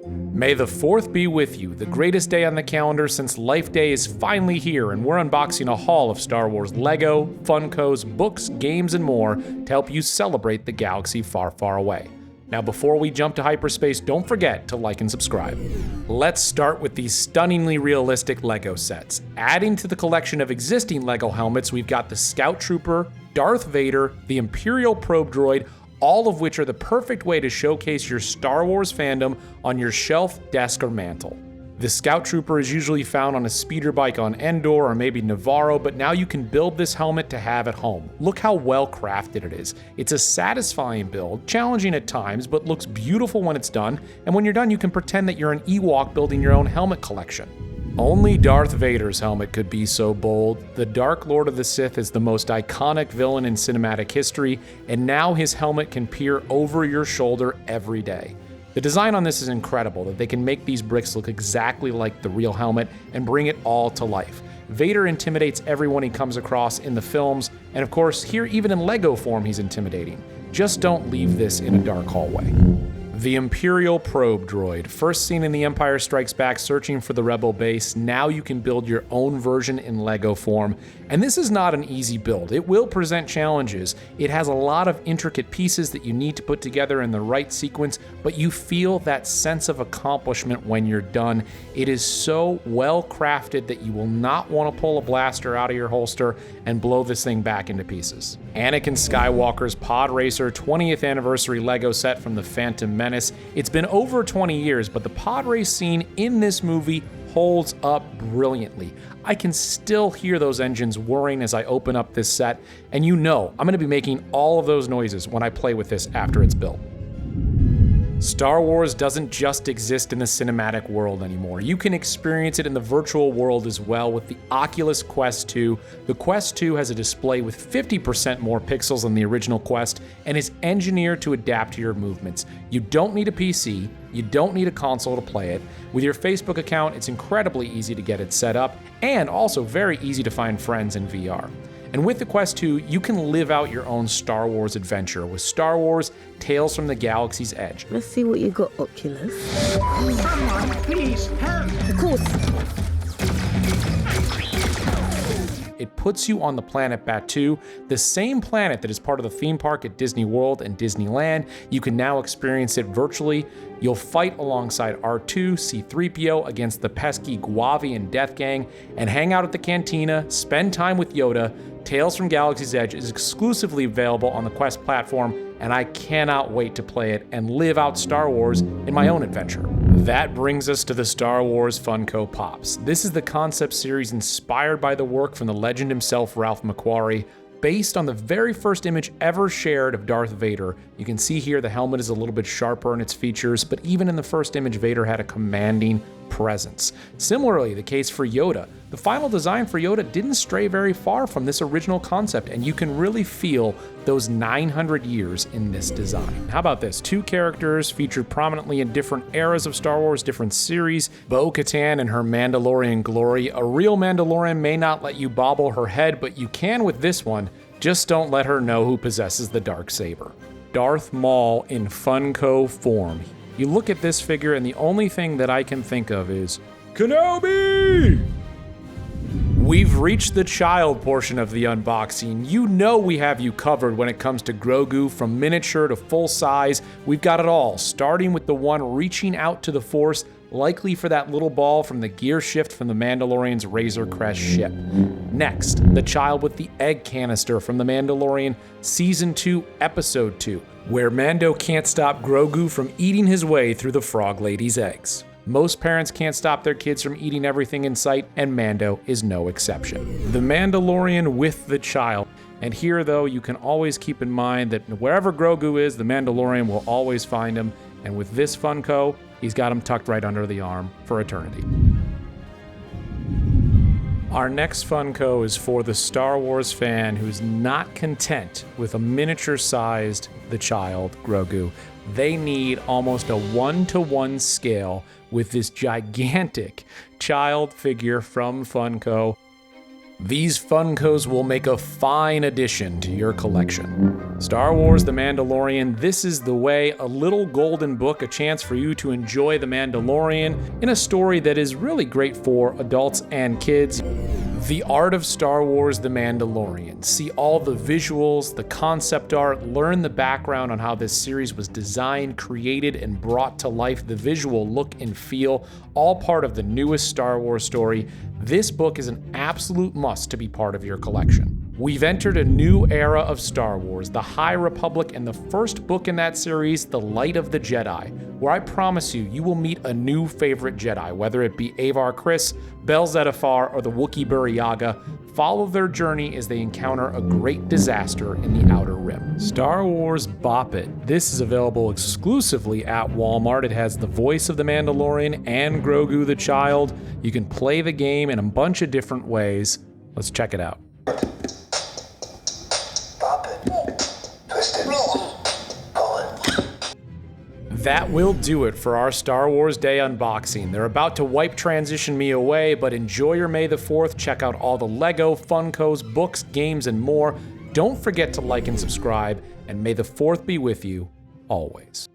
May the 4th be with you, the greatest day on the calendar since Life Day is finally here, and we're unboxing a haul of Star Wars Lego, Funkos, books, games, and more to help you celebrate the galaxy far, far away. Now, before we jump to hyperspace, don't forget to like and subscribe. Let's start with these stunningly realistic Lego sets. Adding to the collection of existing Lego helmets, we've got the Scout Trooper, Darth Vader, the Imperial Probe Droid, all of which are the perfect way to showcase your Star Wars fandom on your shelf, desk, or mantle. The Scout Trooper is usually found on a speeder bike on Endor or maybe Navarro, but now you can build this helmet to have at home. Look how well crafted it is. It's a satisfying build, challenging at times, but looks beautiful when it's done, and when you're done you can pretend that you're an Ewok building your own helmet collection. Only Darth Vader's helmet could be so bold. The Dark Lord of the Sith is the most iconic villain in cinematic history, and now his helmet can peer over your shoulder every day. The design on this is incredible, that they can make these bricks look exactly like the real helmet and bring it all to life. Vader intimidates everyone he comes across in the films, and of course, here even in Lego form he's intimidating. Just don't leave this in a dark hallway. The Imperial Probe Droid, first seen in The Empire Strikes Back searching for the Rebel base, now you can build your own version in Lego form. And this is not an easy build. It will present challenges. It has a lot of intricate pieces that you need to put together in the right sequence, but you feel that sense of accomplishment when you're done. It is so well crafted that you will not want to pull a blaster out of your holster and blow this thing back into pieces. Anakin Skywalker's Pod Racer 20th Anniversary Lego set from The Phantom Menace. It's been over 20 years, but the pod race scene in this movie holds up brilliantly. I can still hear those engines whirring as I open up this set, and you know I'm going to be making all of those noises when I play with this after it's built. Star Wars doesn't just exist in the cinematic world anymore. You can experience it in the virtual world as well with the Oculus Quest 2. The Quest 2 has a display with 50% more pixels than the original Quest and is engineered to adapt to your movements. You don't need a PC, you don't need a console to play it. With your Facebook account, it's incredibly easy to get it set up and also very easy to find friends in VR. And with the Quest 2, you can live out your own Star Wars adventure with Star Wars Tales from the Galaxy's Edge. Let's see what you got, Oculus. Someone, please help! Of course. It puts you on the planet Batuu, the same planet that is part of the theme park at Disney World and Disneyland. You can now experience it virtually. You'll fight alongside R2, C-3PO against the pesky Guavian Death Gang, and hang out at the cantina, spend time with Yoda. Tales from Galaxy's Edge is exclusively available on the Quest platform, and I cannot wait to play it and live out Star Wars in my own adventure. That brings us to the Star Wars Funko Pops. This is the concept series inspired by the work from the legend himself, Ralph McQuarrie. Based on the very first image ever shared of Darth Vader, you can see here the helmet is a little bit sharper in its features, but even in the first image, Vader had a commanding presence. Similarly, the case for Yoda. The final design for Yoda didn't stray very far from this original concept, and you can really feel those 900 years in this design. How about this? Two characters featured prominently in different eras of Star Wars, different series. Bo-Katan and her Mandalorian glory. A real Mandalorian may not let you bobble her head, but you can with this one. Just don't let her know who possesses the Darksaber. Darth Maul in Funko form. You look at this figure and the only thing that I can think of is Kenobi! We've reached the child portion of the unboxing. You know we have you covered when it comes to Grogu, from miniature to full size. We've got it all, starting with the one reaching out to the Force, likely for that little ball from the gear shift from the Mandalorian's Razor Crest ship. Next, the child with the egg canister from The Mandalorian Season 2, Episode 2, where Mando can't stop Grogu from eating his way through the Frog Lady's eggs. Most parents can't stop their kids from eating everything in sight, and Mando is no exception. The Mandalorian with the child. And here, though, you can always keep in mind that wherever Grogu is, the Mandalorian will always find him. And with this Funko, he's got him tucked right under the arm for eternity. Our next Funko is for the Star Wars fan who's not content with a miniature-sized the child, Grogu. They need almost a 1-to-1 scale with this gigantic child figure from Funko. These Funkos will make a fine addition to your collection. Star Wars The Mandalorian, this is the way, a little golden book, a chance for you to enjoy The Mandalorian in a story that is really great for adults and kids. The Art of Star Wars The Mandalorian. See all the visuals, the concept art, learn the background on how this series was designed, created, and brought to life, the visual look and feel, all part of the newest Star Wars story. This book is an absolute must to be part of your collection. We've entered a new era of Star Wars, the High Republic, and the first book in that series, The Light of the Jedi, where I promise you will meet a new favorite Jedi, whether it be Avar Kriss, Bel Zettifar, or the Wookiee Buriaga. Follow their journey as they encounter a great disaster in the Outer Rim. Star Wars Bop It. This is available exclusively at Walmart. It has the voice of the Mandalorian and Grogu the Child. You can play the game in a bunch of different ways. Let's check it out. That will do it for our Star Wars Day unboxing. They're about to wipe Transition Me away, but enjoy your May the 4th. Check out all the Lego, Funkos, books, games, and more. Don't forget to like and subscribe, and may the 4th be with you always.